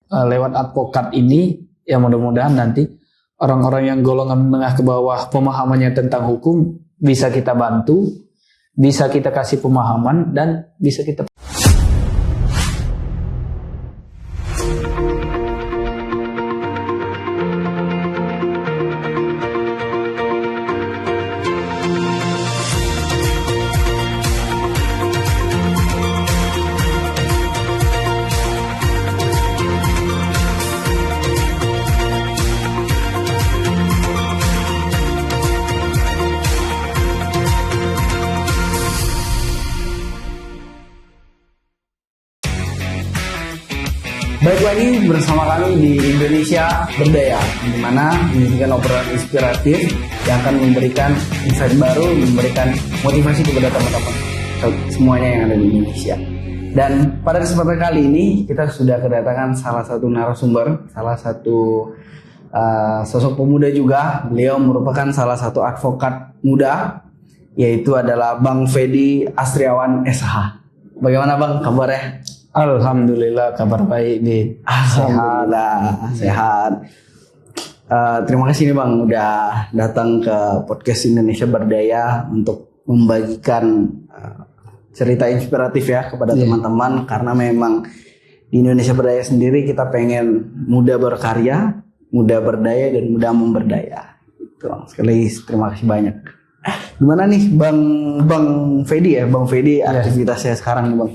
lewat advokat ini, ya mudah-mudahan nanti orang-orang yang golongan menengah ke bawah pemahamannya tentang hukum bisa kita bantu, bisa kita kasih pemahaman, dan bisa kita Baik lagi bersama kami di Indonesia Berdaya, di mana menyajikan obrolan inspiratif yang akan memberikan insight baru, memberikan motivasi kepada teman-teman semuanya yang ada di Indonesia. Dan pada kesempatan kali ini kita sudah kedatangan salah satu narasumber, salah satu sosok pemuda juga. Beliau merupakan salah satu advokat muda, yaitu adalah Bang Fedy Astriawan SH. Bagaimana Bang kabarnya? Alhamdulillah kabar baik nih. Sehat. Terima kasih nih Bang udah datang ke podcast Indonesia Berdaya untuk membagikan cerita inspiratif ya kepada teman-teman, karena memang di Indonesia Berdaya sendiri kita pengen muda berkarya, muda berdaya, dan muda memberdaya. Itu sekali lagi terima kasih banyak. Gimana nih Bang Fedy ya? Bang Fedy aktivitasnya sekarang nih Bang?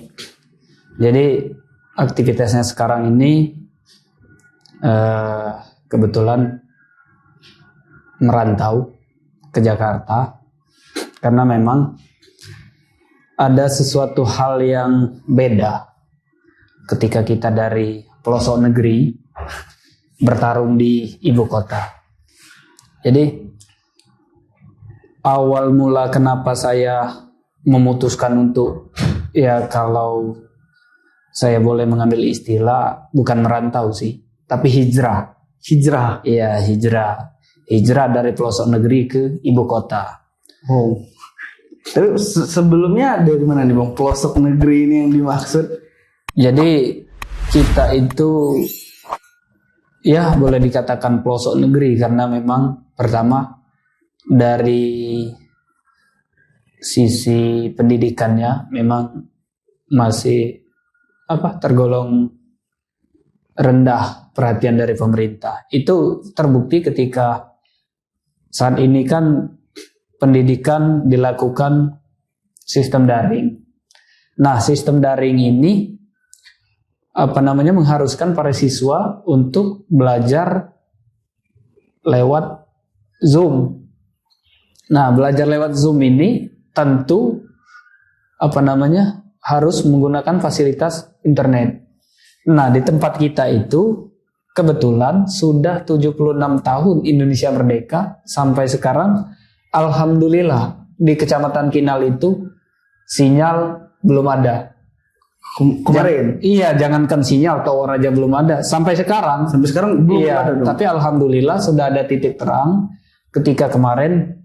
Jadi aktivitasnya sekarang ini kebetulan merantau ke Jakarta karena memang ada sesuatu hal yang beda ketika kita dari pelosok negeri bertarung di ibu kota. Jadi awal mula kenapa saya memutuskan untuk, ya kalau saya boleh mengambil istilah, bukan merantau sih, tapi hijrah. Iya, hijrah. Hijrah dari pelosok negeri ke ibu kota. Oh. Tapi sebelumnya dari mana nih Bang? Pelosok negeri ini yang dimaksud? Jadi kita itu ya boleh dikatakan pelosok negeri karena memang pertama dari sisi pendidikannya memang masih tergolong rendah perhatian dari pemerintah. Itu terbukti ketika saat ini kan pendidikan dilakukan sistem daring. Nah, sistem daring ini mengharuskan para siswa untuk belajar lewat Zoom. Nah, belajar lewat Zoom ini tentu harus menggunakan fasilitas internet. Nah, di tempat kita itu kebetulan sudah 76 tahun Indonesia merdeka sampai sekarang, alhamdulillah di Kecamatan Kinal itu sinyal belum ada. Kemarin? Jangankan sinyal, tower aja belum ada sampai sekarang. Sampai sekarang belum ada dong. Tapi alhamdulillah sudah ada titik terang ketika kemarin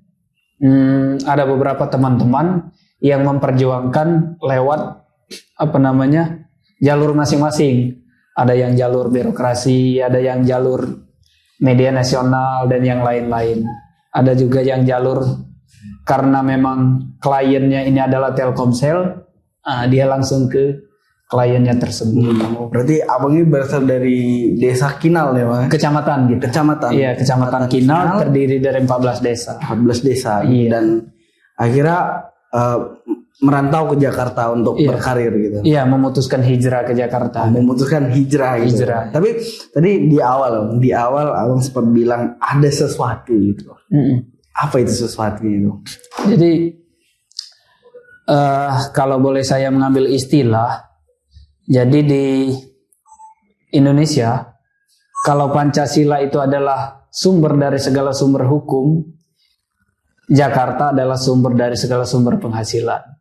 ada beberapa teman-teman yang memperjuangkan lewat jalur masing-masing. Ada yang jalur birokrasi, ada yang jalur media nasional, dan yang lain-lain. Ada juga yang jalur karena memang kliennya ini adalah Telkomsel, dia langsung ke kliennya tersebut. Berarti abang ini berasal dari desa Kinal ya Bang? Kecamatan gitu. Iya, Kecamatan Kinal terdiri dari 14 desa. 14 desa. Iya. Dan akhirnya merantau ke Jakarta untuk berkarir gitu. Iya, memutuskan hijrah ke Jakarta. Memutuskan hijrah gitu. Tapi tadi di awal abang sempat bilang ada sesuatu gitu. Apa itu sesuatu itu? Jadi kalau boleh saya mengambil istilah, jadi di Indonesia kalau Pancasila itu adalah sumber dari segala sumber hukum, Jakarta adalah sumber dari segala sumber penghasilan.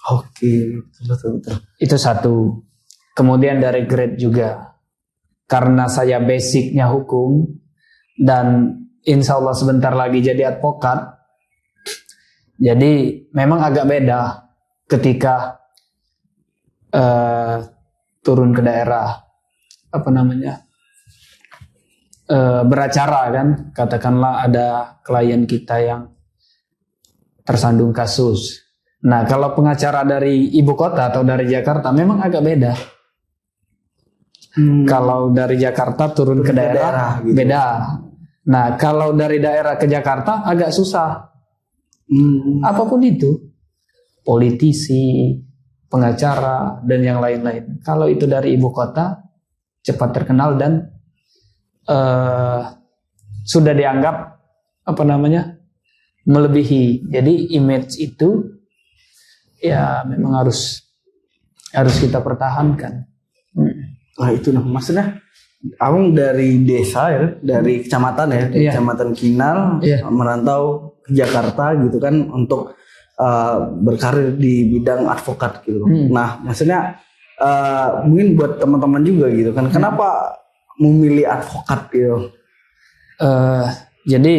Oke, betul. Itu satu. Kemudian dari grade juga. Karena saya basicnya hukum dan insya Allah sebentar lagi jadi advokat. Jadi memang agak beda ketika turun ke daerah beracara kan, katakanlah ada klien kita yang tersandung kasus. Nah, kalau pengacara dari ibu kota atau dari Jakarta memang agak beda. Kalau dari Jakarta turun ke daerah gitu. beda. Nah, kalau dari daerah ke Jakarta agak susah. Apapun itu, politisi, pengacara, dan yang lain-lain. Kalau itu dari ibu kota, cepat terkenal dan sudah dianggap melebihi. Jadi image itu ya memang harus kita pertahankan. Nah itu maksudnya abang dari desa ya, dari kecamatan ya, Iya. kecamatan Kinal, merantau ke Jakarta gitu kan untuk berkarir di bidang advokat gitu. Nah maksudnya mungkin buat teman-teman juga gitu kan, kenapa memilih advokat gitu? Jadi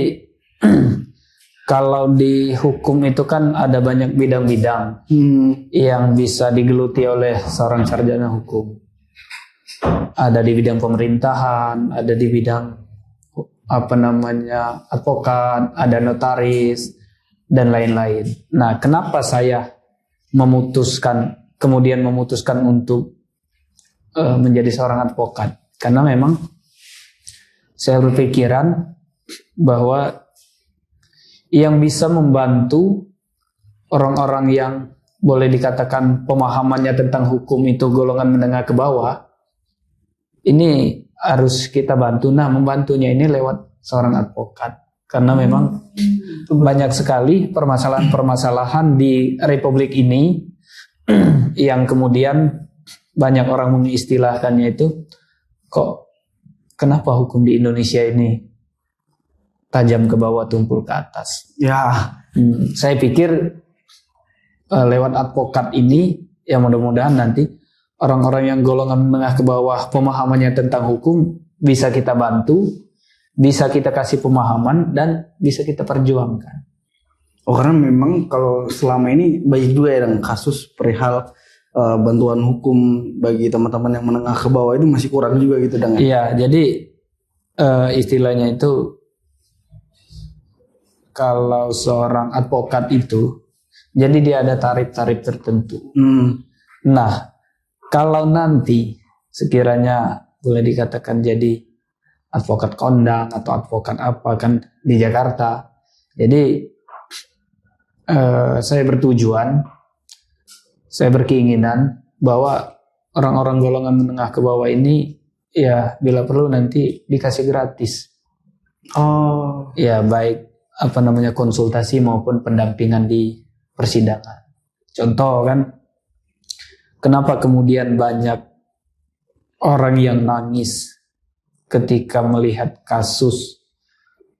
kalau di hukum itu kan ada banyak bidang-bidang yang bisa digeluti oleh seorang sarjana hukum. Ada di bidang pemerintahan, ada di bidang advokat, ada notaris dan lain-lain. Nah, kenapa saya kemudian memutuskan untuk menjadi seorang advokat? Karena memang saya berpikiran bahwa yang bisa membantu orang-orang yang boleh dikatakan pemahamannya tentang hukum itu golongan menengah ke bawah, ini harus kita bantu. Nah, membantunya ini lewat seorang advokat. Karena memang banyak sekali permasalahan-permasalahan di Republik ini yang kemudian banyak orang mengistilahkannya itu, kok kenapa hukum di Indonesia ini tajam ke bawah, tumpul ke atas? Ya, saya pikir lewat advokat ini, ya mudah-mudahan nanti orang-orang yang golongan menengah ke bawah pemahamannya tentang hukum bisa kita bantu, bisa kita kasih pemahaman, dan bisa kita perjuangkan. karena memang kalau selama ini banyak juga ya kasus perihal bantuan hukum bagi teman-teman yang menengah ke bawah itu masih kurang juga gitu dengan. Iya, jadi istilahnya itu kalau seorang advokat itu, jadi dia ada tarif-tarif tertentu. Nah, kalau nanti sekiranya boleh dikatakan jadi advokat kondang atau advokat apa kan di Jakarta, jadi saya berkeinginan bahwa orang-orang golongan menengah ke bawah ini ya bila perlu nanti dikasih gratis. Ya baik konsultasi maupun pendampingan di persidangan. Contoh kan, kenapa kemudian banyak orang yang nangis ketika melihat kasus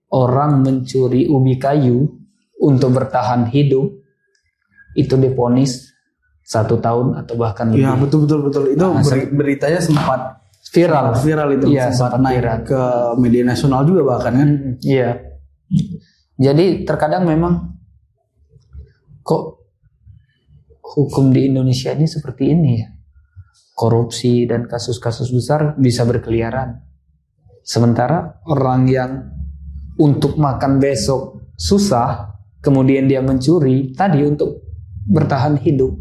orang mencuri ubi kayu untuk bertahan hidup itu divonis 1 tahun atau bahkan lebih. Iya betul. Itu beritanya sempat viral itu, iya, sempat naik viral ke media nasional juga bahkan kan. Iya. Jadi terkadang memang kok hukum di Indonesia ini seperti ini ya. Korupsi dan kasus-kasus besar bisa berkeliaran. Sementara orang yang untuk makan besok susah, kemudian dia mencuri tadi untuk bertahan hidup,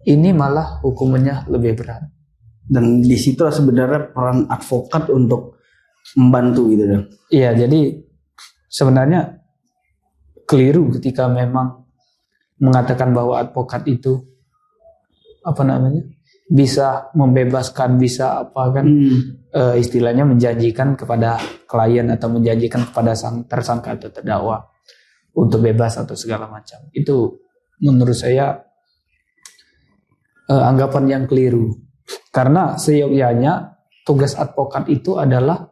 ini malah hukumannya lebih berat. Dan di situ sebenarnya peran advokat untuk membantu gitu dong. Iya, jadi sebenarnya keliru ketika memang mengatakan bahwa advokat itu bisa membebaskan, bisa istilahnya menjanjikan kepada klien atau menjanjikan kepada sang tersangka atau terdakwa untuk bebas atau segala macam. Itu menurut saya anggapan yang keliru. Karena seyogyanya tugas advokat itu adalah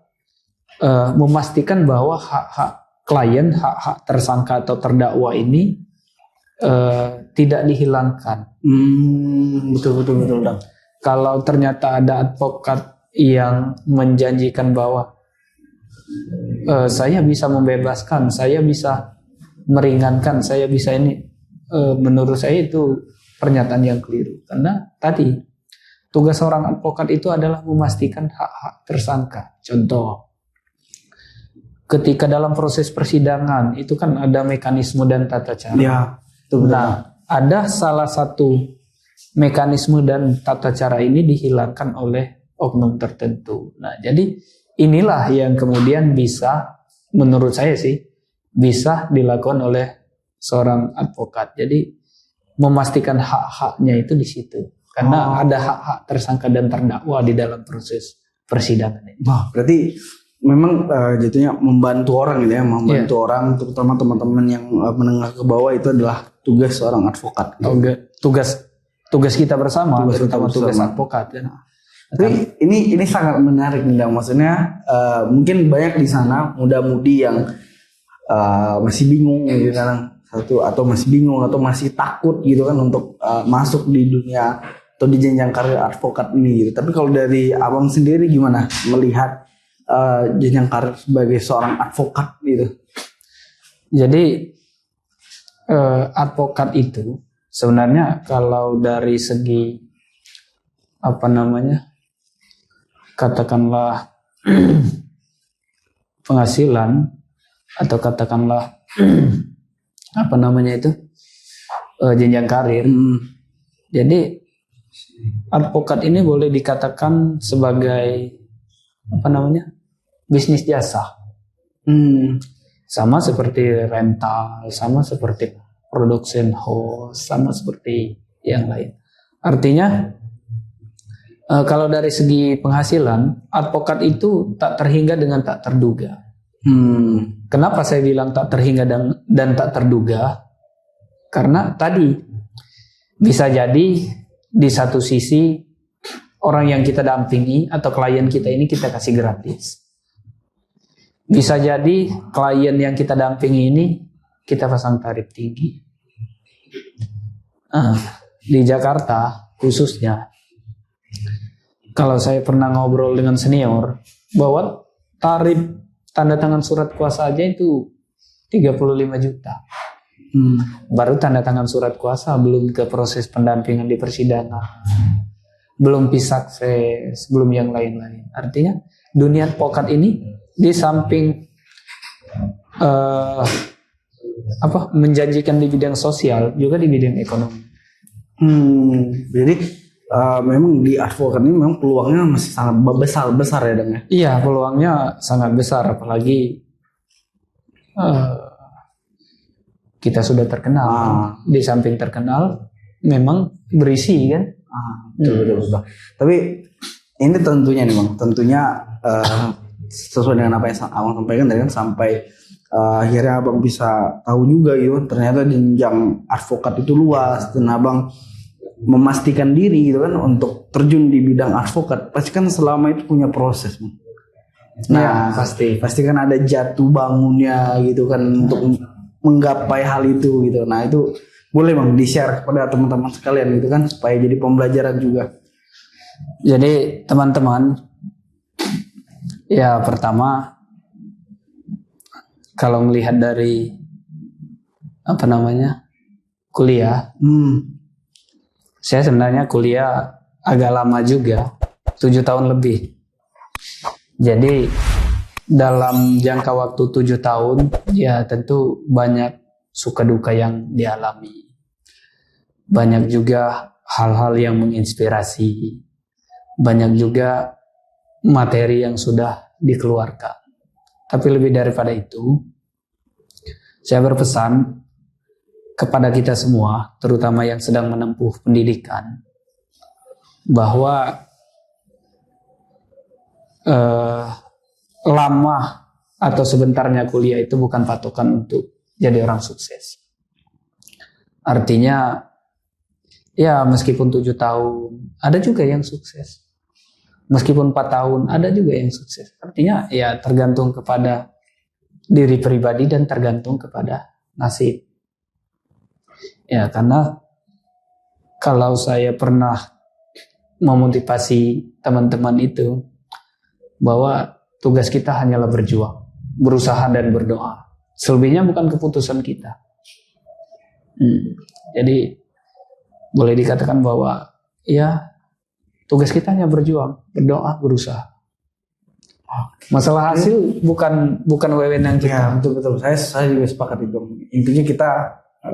memastikan bahwa hak-hak klien, hak-hak tersangka atau terdakwa ini tidak dihilangkan. Betul. Kalau ternyata ada advokat yang menjanjikan bahwa saya bisa membebaskan, saya bisa meringankan, saya bisa ini, menurut saya itu pernyataan yang keliru. Karena tadi tugas seorang advokat itu adalah memastikan hak-hak tersangka. Contoh, ketika dalam proses persidangan itu kan ada mekanisme dan tata cara. Ya, betul. Nah, ada salah satu mekanisme dan tata cara ini dihilangkan oleh oknum tertentu. Nah, jadi inilah yang kemudian bisa, menurut saya sih, bisa dilakukan oleh seorang advokat. Jadi memastikan hak-haknya itu di situ. Karena ada hak-hak tersangka dan terdakwa di dalam proses persidangan ini. Wah, berarti memang jatuhnya membantu orang gitu ya, membantu orang, terutama teman-teman yang menengah ke bawah, itu adalah tugas seorang advokat. Gitu. Tugas kita bersama, terutama tugas advokat. Ya. Tapi ini sangat menarik nih, maksudnya mungkin banyak di sana muda-mudi yang masih bingung gitu kan, atau masih bingung atau masih takut gitu kan untuk masuk di dunia atau di jenjang karir advokat ini gitu. Tapi kalau dari abang sendiri gimana melihat jenjang karir sebagai seorang advokat gitu? Jadi advokat itu sebenarnya kalau dari segi katakanlah penghasilan atau katakanlah jenjang karir. Jadi advokat ini boleh dikatakan sebagai bisnis jasa. Sama seperti rental, sama seperti production house, sama seperti yang lain. Artinya kalau dari segi penghasilan, advokat itu tak terhingga dengan tak terduga. Kenapa saya bilang tak terhingga dan tak terduga? Karena tadi bisa jadi di satu sisi orang yang kita dampingi atau klien kita ini kita kasih gratis. Bisa jadi klien yang kita dampingi ini kita pasang tarif tinggi. Di Jakarta khususnya, kalau saya pernah ngobrol dengan senior, bahwa tarif tanda tangan surat kuasa aja itu 35 juta. Baru tanda tangan surat kuasa, belum ke proses pendampingan di persidangan, belum P-Success, belum yang lain-lain. Artinya dunia advokat ini di samping menjanjikan di bidang sosial, juga di bidang ekonomi. Jadi memang di advokat ini memang peluangnya masih sangat besar ya, Dang? Iya, peluangnya sangat besar, apalagi kita sudah terkenal. Di samping terkenal, memang berisi kan. Betul. Tapi ini tentunya nih Bang, sesuai dengan apa yang Abang sampaikan tadi kan, sampai akhirnya Abang bisa tahu juga gitu, ternyata jenjang advokat itu luas, dan Abang memastikan diri gitu kan untuk terjun di bidang advokat. Pasti kan selama itu punya proses, Bang. Nah, pasti kan ada jatuh bangunnya gitu kan untuk menggapai hal itu gitu. Nah, itu boleh Bang di-share kepada teman-teman sekalian gitu kan, supaya jadi pembelajaran juga. Jadi teman-teman, ya pertama kalau melihat dari kuliah, saya sebenarnya kuliah agak lama juga, 7 tahun lebih. Jadi dalam jangka waktu 7 tahun, ya tentu banyak suka duka yang dialami. Banyak juga hal-hal yang menginspirasi. Banyak juga materi yang sudah dikeluarkan. Tapi lebih daripada itu, saya berpesan kepada kita semua, terutama yang sedang menempuh pendidikan, bahwa lama atau sebentarnya kuliah itu bukan patokan untuk jadi orang sukses. Artinya, ya meskipun 7 tahun, ada juga yang sukses. Meskipun 4 tahun, ada juga yang sukses. Artinya ya tergantung kepada diri pribadi dan tergantung kepada nasib. Ya, karena kalau saya pernah memotivasi teman-teman itu, bahwa tugas kita hanyalah berjuang, berusaha dan berdoa. Selebihnya bukan keputusan kita. Jadi boleh dikatakan bahwa ya Tugas kita hanya berjuang, berdoa, berusaha. Masalah hasil bukan wewenang kita. Ya, betul. Saya juga sepakat itu. Intinya kita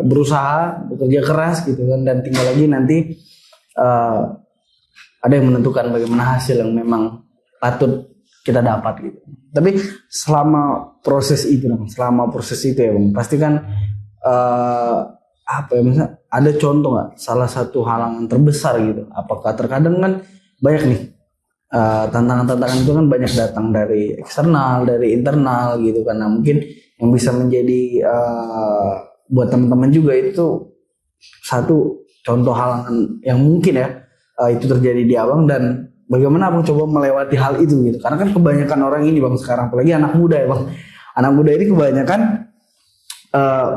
berusaha, bekerja keras gitu kan, dan tinggal lagi nanti ada yang menentukan bagaimana hasil yang memang patut kita dapat gitu. Tapi selama proses itu ya Bang, pasti kan misalnya ada contoh nggak salah satu halangan terbesar gitu? Apakah terkadang kan banyak nih tantangan-tantangan itu kan banyak datang dari eksternal, dari internal gitu kan. Nah, mungkin yang bisa menjadi buat teman-teman juga itu satu contoh halangan yang mungkin ya itu terjadi di Abang, dan bagaimana Abang coba melewati hal itu gitu. Karena kan kebanyakan orang ini Bang sekarang, apalagi anak muda ya Bang. Anak muda ini kebanyakan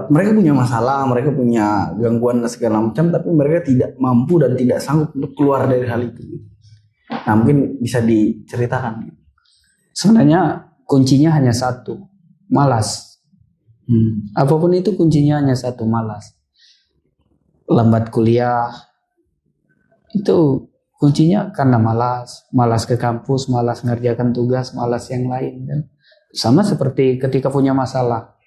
mereka punya masalah, mereka punya gangguan segala macam, tapi mereka tidak mampu dan tidak sanggup untuk keluar dari hal itu gitu. Nah, mungkin bisa diceritakan. Sebenarnya kuncinya hanya satu, malas. Apapun itu kuncinya hanya satu, malas. Lambat kuliah itu kuncinya karena malas ke kampus, malas ngerjakan tugas, malas yang lain. Dan sama seperti ketika punya masalah,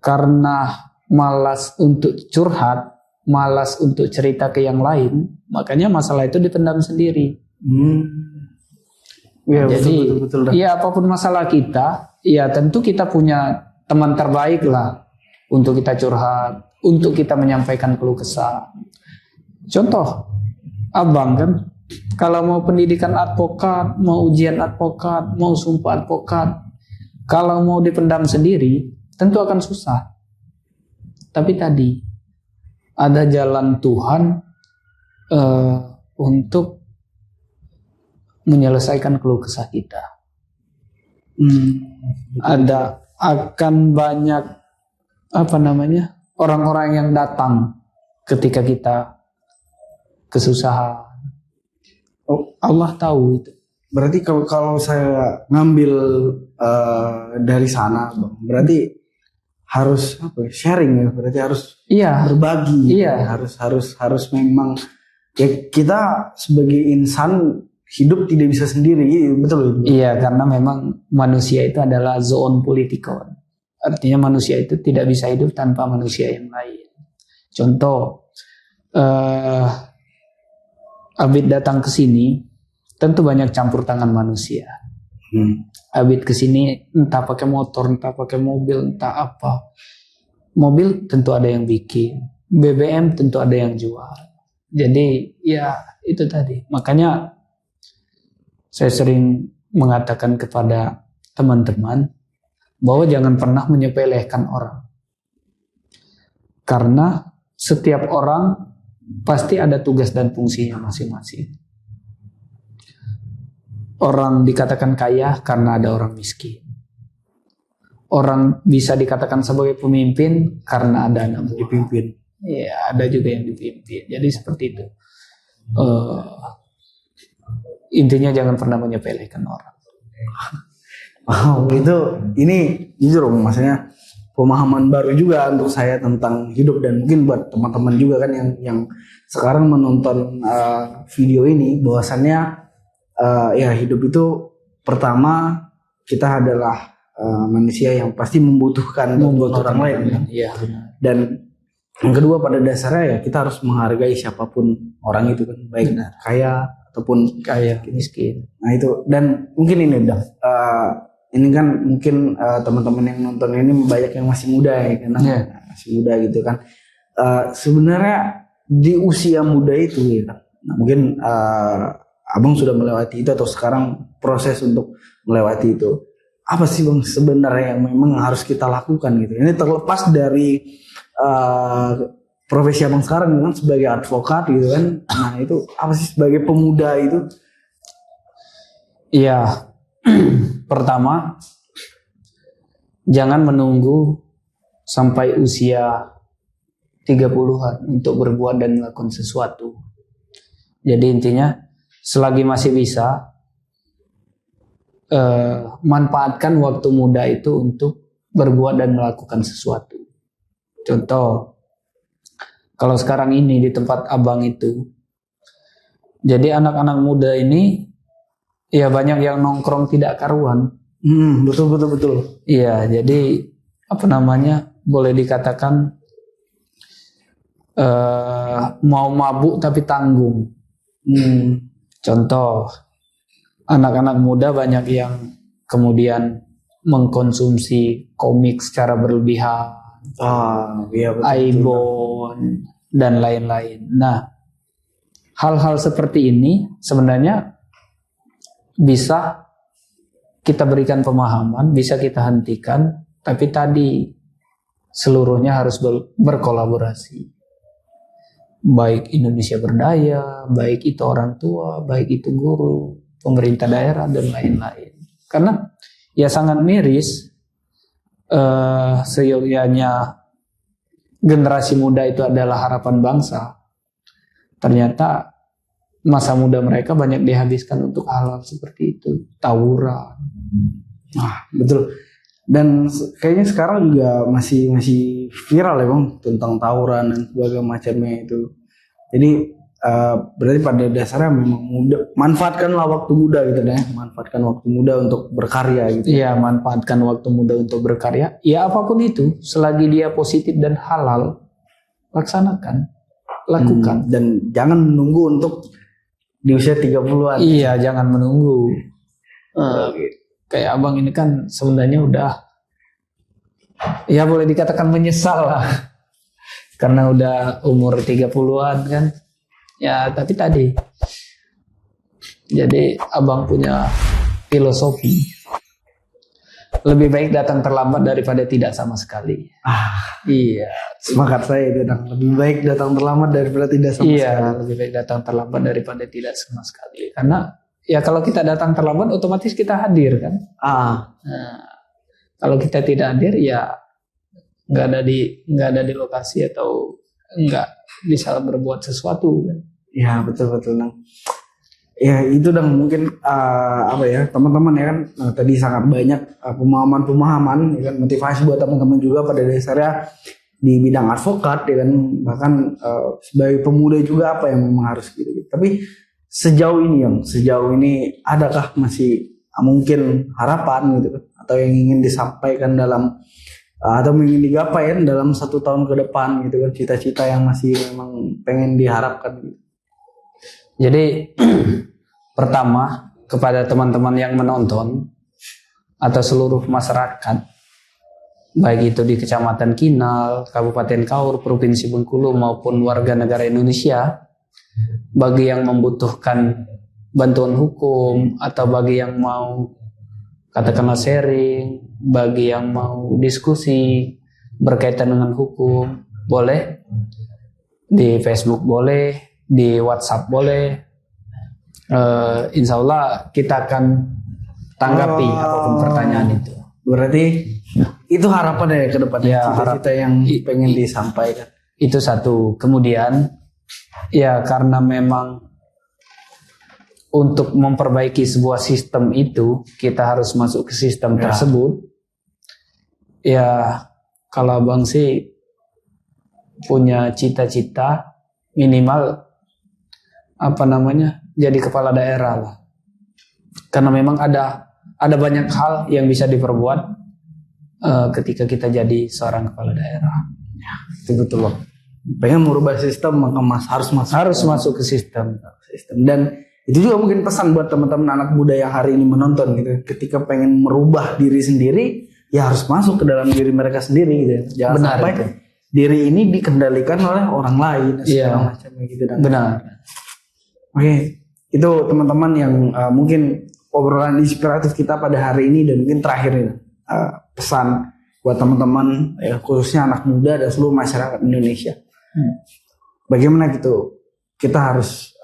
karena malas untuk curhat, malas untuk cerita ke yang lain, makanya masalah itu dipendam sendiri. Ya, jadi betul. Ya apapun masalah kita, ya tentu kita punya teman terbaik lah untuk kita curhat, untuk kita menyampaikan keluh kesah. Contoh, Abang kan kalau mau pendidikan advokat, mau ujian advokat, mau sumpah advokat, kalau mau dipendam sendiri tentu akan susah. Tapi tadi ada jalan Tuhan untuk menyelesaikan keluh kesah kita. Ada akan banyak orang-orang yang datang ketika kita kesusahan. Allah tahu itu. Berarti kalau saya ngambil dari sana, Bang, berarti harus sharing ya, berarti harus berbagi. Iya. Harus memang ya, kita sebagai insan hidup tidak bisa sendiri, betul. Iya, karena memang manusia itu adalah zoon politikon. Artinya manusia itu tidak bisa hidup tanpa manusia yang lain. Contoh, Abid datang ke sini, tentu banyak campur tangan manusia. Abid ke sini entah pakai motor, entah pakai mobil, entah apa. Mobil tentu ada yang bikin, BBM tentu ada yang jual. Jadi ya itu tadi. Makanya saya sering mengatakan kepada teman-teman bahwa jangan pernah menyepelekan orang. Karena setiap orang pasti ada tugas dan fungsinya masing-masing. Orang dikatakan kaya karena ada orang miskin. Orang bisa dikatakan sebagai pemimpin karena ada anak buah. Dipimpin. Ya, ada juga yang dipimpin. Jadi seperti itu. Intinya jangan pernah menyepelekan orang. Wow, ini jujur maksudnya pemahaman baru juga untuk saya tentang hidup, dan mungkin buat teman-teman juga kan yang sekarang menonton video ini, bahwasannya ya hidup itu pertama kita adalah manusia yang pasti membutuhkan orang lain kan? Ya. Dan yang kedua pada dasarnya ya kita harus menghargai siapapun orang itu kan, baik kaya ataupun Kaya, miskin. Nah itu, dan mungkin ini udah ini kan mungkin teman-teman yang nonton ini banyak yang masih muda ya kan, masih muda gitu kan. Sebenarnya di usia muda itu ya kan, nah, mungkin Abang sudah melewati itu atau sekarang proses untuk melewati itu. Apa sih Bang sebenarnya yang memang harus kita lakukan gitu? Ini terlepas dari profesi Abang sekarang kan sebagai advokat gitu kan. Nah itu apa sih sebagai pemuda itu? Iya. Pertama, jangan menunggu sampai usia 30-an untuk berbuat dan melakukan sesuatu. Jadi intinya selagi masih bisa, manfaatkan waktu muda itu untuk berbuat dan melakukan sesuatu. Contoh, kalau sekarang ini di tempat Abang itu Jadi anak-anak muda ini ya banyak yang nongkrong tidak karuan. Betul. Iya, jadi apa namanya, boleh dikatakan mau mabuk tapi tanggung. Contoh, anak-anak muda banyak yang kemudian mengkonsumsi komik secara berlebihan, Iya betul. iPhone dan lain-lain. Nah, hal-hal seperti ini sebenarnya bisa kita berikan pemahaman, bisa kita hentikan, tapi tadi seluruhnya harus berkolaborasi. Baik Indonesia Berdaya, baik itu orang tua, baik itu guru, pemerintah daerah dan lain-lain. Karena ya sangat miris seyogyanya generasi muda itu adalah harapan bangsa. Ternyata masa muda mereka banyak dihabiskan untuk hal-hal seperti itu, tawuran. Betul. Dan kayaknya sekarang juga masih viral ya Bang tentang tawuran dan sebagainya macamnya itu. Jadi berarti pada dasarnya memang manfaatkanlah waktu muda gitu deh, manfaatkan waktu muda untuk berkarya gitu. Iya, manfaatkan waktu muda untuk berkarya. Ya apapun itu, selagi dia positif dan halal, laksanakan, lakukan. Dan jangan menunggu untuk di usia 30-an. Iya, jangan menunggu. Kayak abang ini kan sebenarnya udah, ya boleh dikatakan menyesal lah. Karena udah umur 30-an kan. Ya tapi tadi, jadi abang punya filosofi, lebih baik datang terlambat daripada tidak sama sekali. Iya. Semangat saya itu lebih baik datang terlambat daripada tidak sama sekali. Iya, lebih baik datang terlambat daripada tidak sama sekali. Karena ya kalau kita datang terlambat otomatis kita hadir kan. Nah, kalau kita tidak hadir ya nggak ada di lokasi atau nggak bisa berbuat sesuatu kan. Ya betul Nang. Ya itu mungkin teman-teman ya kan tadi sangat banyak pemahaman ya kan, motivasi buat teman-teman juga pada dasarnya di bidang advokat ya kan, bahkan sebagai pemuda juga apa yang memang harus gitu. Tapi sejauh ini adakah masih mungkin harapan gitu kan, atau yang ingin disampaikan dalam atau ingin digapai kan dalam 1 tahun ke depan gitu kan, cita-cita yang masih memang pengen diharapkan gitu. Jadi pertama kepada teman-teman yang menonton atau seluruh masyarakat, baik itu di Kecamatan Kinal, Kabupaten Kaur, Provinsi Bengkulu maupun warga negara Indonesia, bagi yang membutuhkan bantuan hukum atau bagi yang mau katakanlah sharing, bagi yang mau diskusi berkaitan dengan hukum, boleh di Facebook, boleh di WhatsApp, boleh. Insya Allah kita akan tanggapi apapun pertanyaan itu. Berarti itu harapan ya ke depan, ya, cita-cita yang pengen disampaikan. Itu satu. Kemudian ya karena memang untuk memperbaiki sebuah sistem itu kita harus masuk ke sistem tersebut. Ya kalau abang sih punya cita-cita minimal jadi kepala daerah lah. Karena memang ada banyak hal yang bisa diperbuat ketika kita jadi seorang kepala daerah. Ya, itu betul loh. Pengen merubah sistem maka harus masuk ke sistem. Dan itu juga mungkin pesan buat teman-teman anak muda yang hari ini menonton gitu. Ketika pengen merubah diri sendiri, ya harus masuk ke dalam diri mereka sendiri gitu. Jangan sampai diri ini dikendalikan oleh orang lain segala macamnya gitu. Benar. Oke, itu teman-teman yang mungkin obrolan inspiratif kita pada hari ini, dan mungkin terakhir ini pesan buat teman-teman khususnya anak muda dan seluruh masyarakat Indonesia. Bagaimana gitu kita harus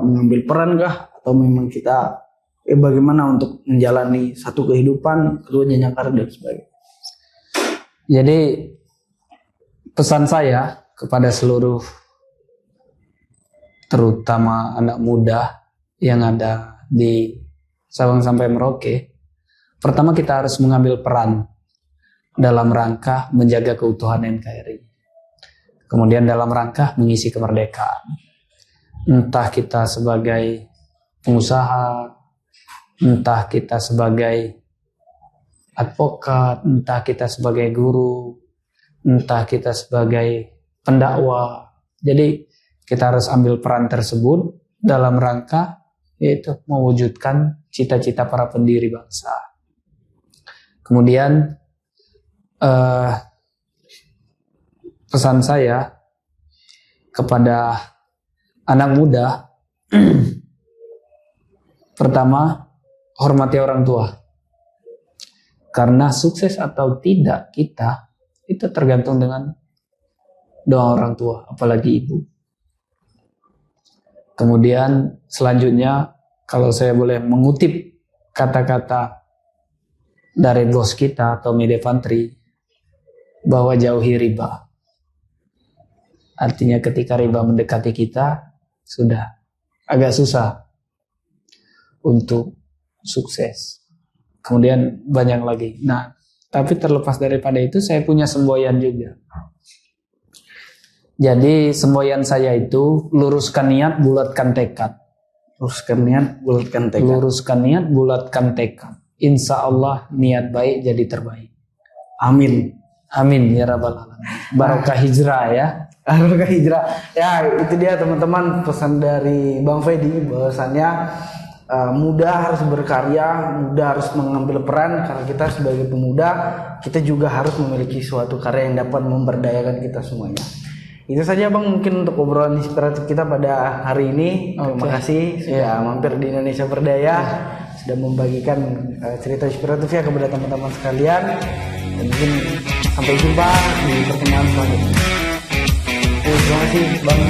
mengambil peran kah, atau memang kita bagaimana untuk menjalani satu kehidupan, kedua jenjang karir dan sebagainya. Jadi pesan saya kepada seluruh terutama anak muda yang ada di Sabang sampai Merauke, pertama kita harus mengambil peran dalam rangka menjaga keutuhan NKRI. Kemudian dalam rangka mengisi kemerdekaan. entah kita sebagai pengusaha, entah kita sebagai advokat, entah kita sebagai guru, entah kita sebagai pendakwah. Jadi kita harus ambil peran tersebut dalam rangka yaitu mewujudkan cita-cita para pendiri bangsa. Kemudian pesan saya kepada anak muda, pertama, hormati orang tua. Karena sukses atau tidak kita itu tergantung dengan doa orang tua, apalagi ibu. Kemudian selanjutnya, kalau saya boleh mengutip kata-kata dari bos kita atau Medevantri, bahwa jauhi riba. Artinya ketika riba mendekati kita, sudah agak susah untuk sukses. Kemudian banyak lagi. Nah, tapi terlepas daripada itu, saya punya semboyan juga. Jadi semboyan saya itu, luruskan niat, bulatkan tekad. Luruskan niat, bulatkan tekad. Luruskan niat, bulatkan tekad. Insya Allah niat baik jadi terbaik. Amin. Amin ya rabbal alamin. Barokah hijrah ya. Barokah hijrah. Ya, itu dia teman-teman pesan dari Bang Fedi, bahwasannya muda harus berkarya, muda harus mengambil peran, karena kita sebagai pemuda kita juga harus memiliki suatu karya yang dapat memberdayakan kita semuanya. Itu saja Bang mungkin untuk obrolan inspiratif kita pada hari ini. Terima kasih sudah mampir di Indonesia Berdaya, sudah membagikan cerita inspiratifnya kepada teman-teman sekalian. Dan mungkin sampai jumpa di pertemuan selanjutnya. Terima kasih Bang.